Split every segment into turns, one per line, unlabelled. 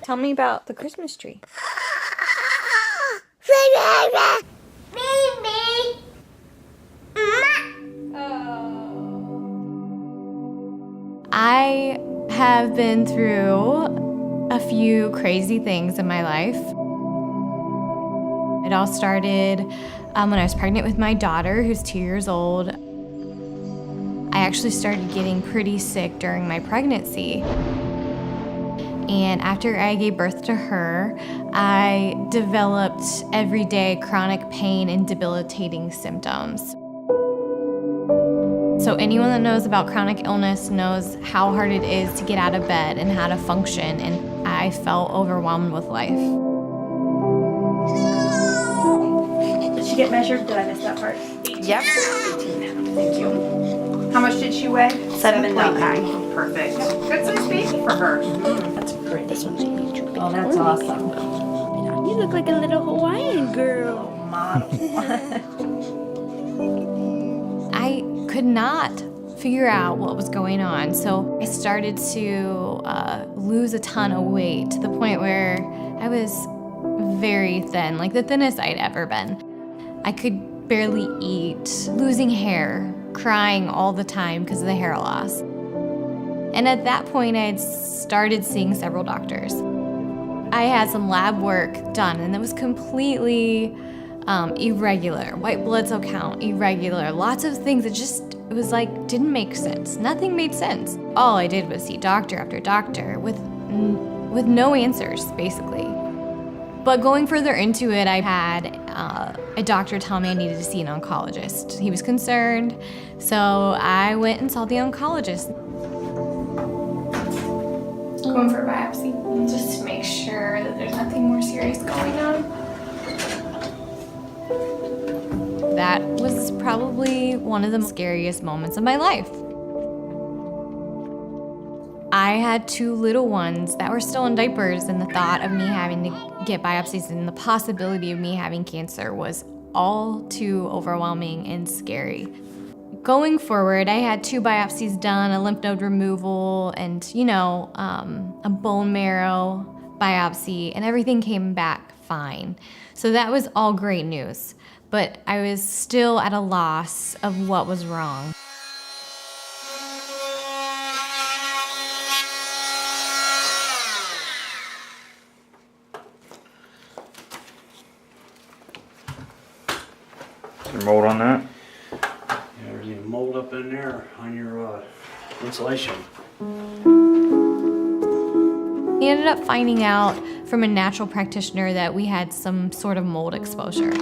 Tell me about the Christmas tree. I have been through a few crazy things in my life. It all started when I was pregnant with my daughter, who's 2 years old. I actually started getting pretty sick during my pregnancy. And after I gave birth to her, I developed everyday chronic pain and debilitating symptoms. So anyone that knows about chronic illness knows how hard it is to get out of bed and how to function, and I felt overwhelmed with life.
Did she get measured? Did I miss that part?
Yep.
18 pounds. Thank you. How much did she weigh?
7.9.
Perfect. Good size baby for her.
That's pretty. This one's
Oh, that's awesome.
You look like a little Hawaiian girl.
Model.
I could not figure out what was going on, so I started to lose a ton of weight to the point where I was very thin, like the thinnest I'd ever been. I could barely eat, losing hair, crying all the time because of the hair loss. And at that point, I had started seeing several doctors. I had some lab work done, and it was completely irregular. White blood cell count, irregular. Lots of things that it was like, didn't make sense. Nothing made sense. All I did was see doctor after doctor with no answers, basically. But going further into it, I had a doctor tell me I needed to see an oncologist. He was concerned, so I went and saw the oncologist. Going for a biopsy, just to make sure that there's nothing more serious going on. That was probably one of the scariest moments of my life. I had 2 little ones that were still in diapers, and the thought of me having to get biopsies and the possibility of me having cancer was all too overwhelming and scary. Going forward, I had 2 biopsies done, a lymph node removal, and a bone marrow biopsy, and everything came back fine. So that was all great news, but I was still at a loss of what was wrong.
Some mold on that?
Yeah, there's even mold up in there on your insulation.
He ended up finding out from a natural practitioner that we had some sort of mold exposure.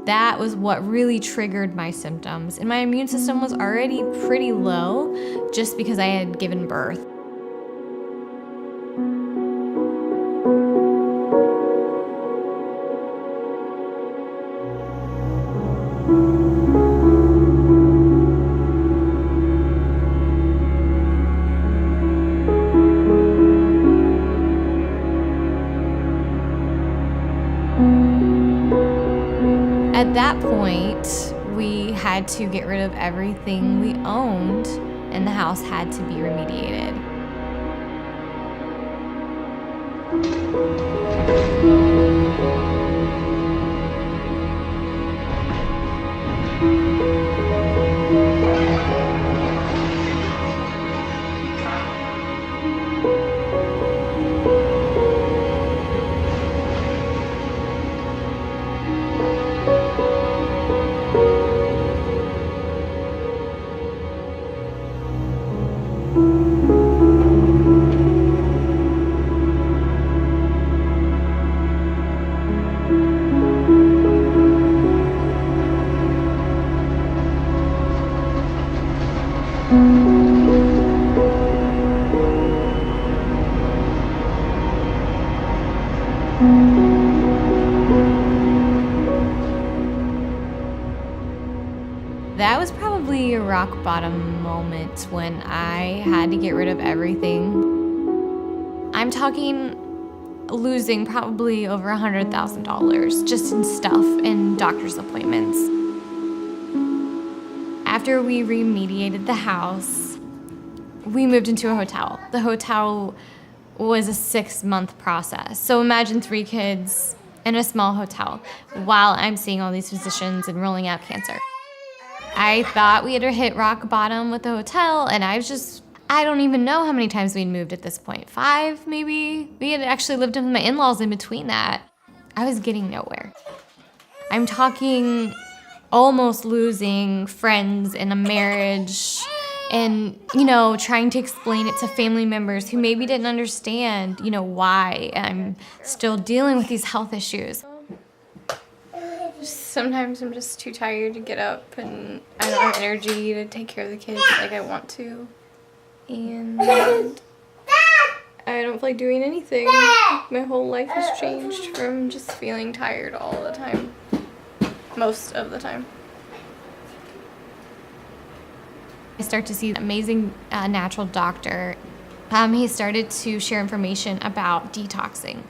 That was what really triggered my symptoms, and my immune system was already pretty low just because I had given birth. At that point, we had to get rid of everything we owned, and the house had to be remediated. That was probably a rock bottom moment when I had to get rid of everything. I'm talking losing probably over $100,000 just in stuff and doctor's appointments. After we remediated the house, we moved into a hotel. The hotel was a 6-month process. So imagine 3 kids in a small hotel while I'm seeing all these physicians and rolling out cancer. I thought we had hit rock bottom with the hotel, and I don't even know how many times we'd moved at this point. 5, maybe? We had actually lived with my in-laws in between that. I was getting nowhere. I'm talking almost losing friends in a marriage and, trying to explain it to family members who maybe didn't understand, why I'm still dealing with these health issues. Sometimes I'm just too tired to get up, and I don't have energy to take care of the kids like I want to. And I don't feel like doing anything. My whole life has changed from just feeling tired all the time. Most of the time. I start to see an amazing natural doctor. He started to share information about detoxing,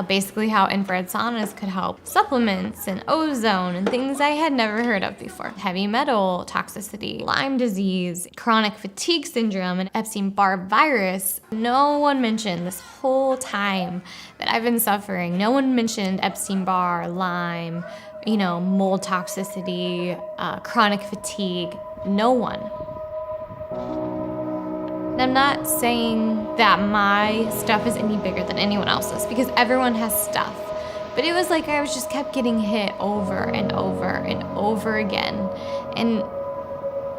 basically how infrared saunas could help, supplements and ozone and things I had never heard of before. Heavy metal toxicity, Lyme disease, chronic fatigue syndrome, and Epstein-Barr virus. No one mentioned this whole time that I've been suffering. No one mentioned Epstein-Barr, Lyme, mold toxicity, chronic fatigue. No one. I'm not saying that my stuff is any bigger than anyone else's, because everyone has stuff. But it was like I was just kept getting hit over and over and over again, and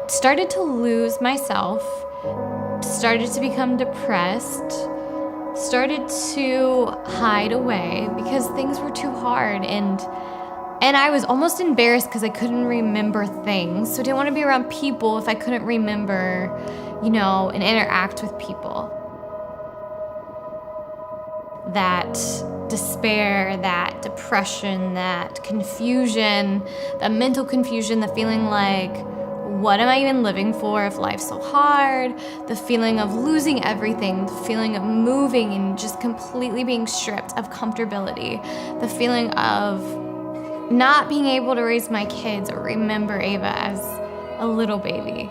started to lose myself, started to become depressed, started to hide away because things were too hard, and I was almost embarrassed because I couldn't remember things. So I didn't want to be around people if I couldn't remember, and interact with people. That despair, that depression, that confusion, that mental confusion, the feeling like, what am I even living for if life's so hard? The feeling of losing everything, the feeling of moving and just completely being stripped of comfortability, the feeling of not being able to raise my kids or remember Ava as a little baby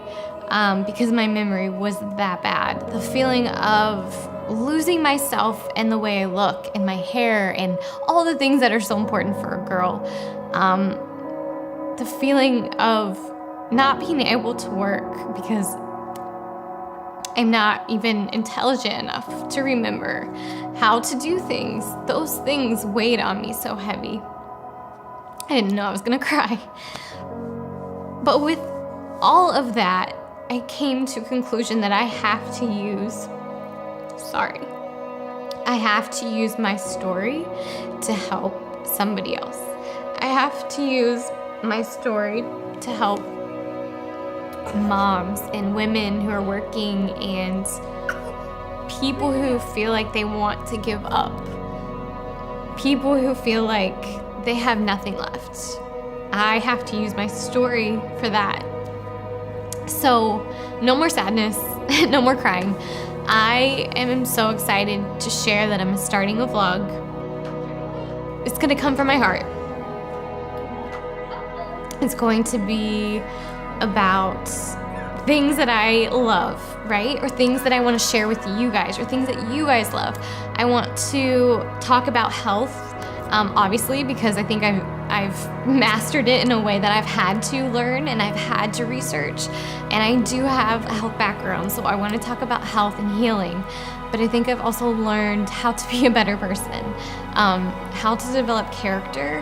because my memory was that bad. The feeling of losing myself and the way I look and my hair and all the things that are so important for a girl. The feeling of not being able to work because I'm not even intelligent enough to remember how to do things. Those things weighed on me so heavy. I didn't know I was gonna cry. But with all of that, I came to a conclusion that I have to use my story to help somebody else. I have to use my story to help moms and women who are working and people who feel like they want to give up. People who feel like they have nothing left. I have to use my story for that. So, no more sadness, no more crying. I am so excited to share that I'm starting a vlog. It's gonna come from my heart. It's going to be about things that I love, right? Or things that I want to share with you guys, or things that you guys love. I want to talk about health, obviously, because I think I've mastered it in a way that I've had to learn and I've had to research. And I do have a health background, so I want to talk about health and healing. But I think I've also learned how to be a better person, how to develop character,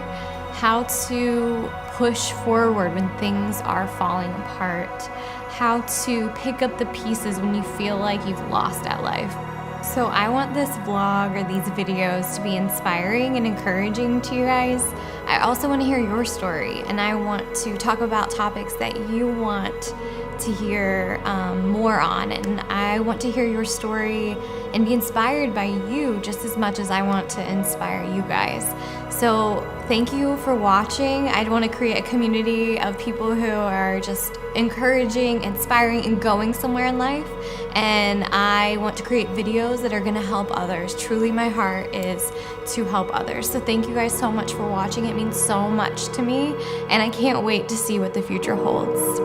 how to push forward when things are falling apart, how to pick up the pieces when you feel like you've lost at life. So I want this vlog or these videos to be inspiring and encouraging to you guys. I also want to hear your story, and I want to talk about topics that you want to hear more on, and I want to hear your story and be inspired by you just as much as I want to inspire you guys. So thank you for watching. I want to create a community of people who are just encouraging, inspiring, and going somewhere in life. And I want to create videos that are going to help others. Truly, my heart is to help others. So thank you guys so much for watching. It means so much to me, and I can't wait to see what the future holds.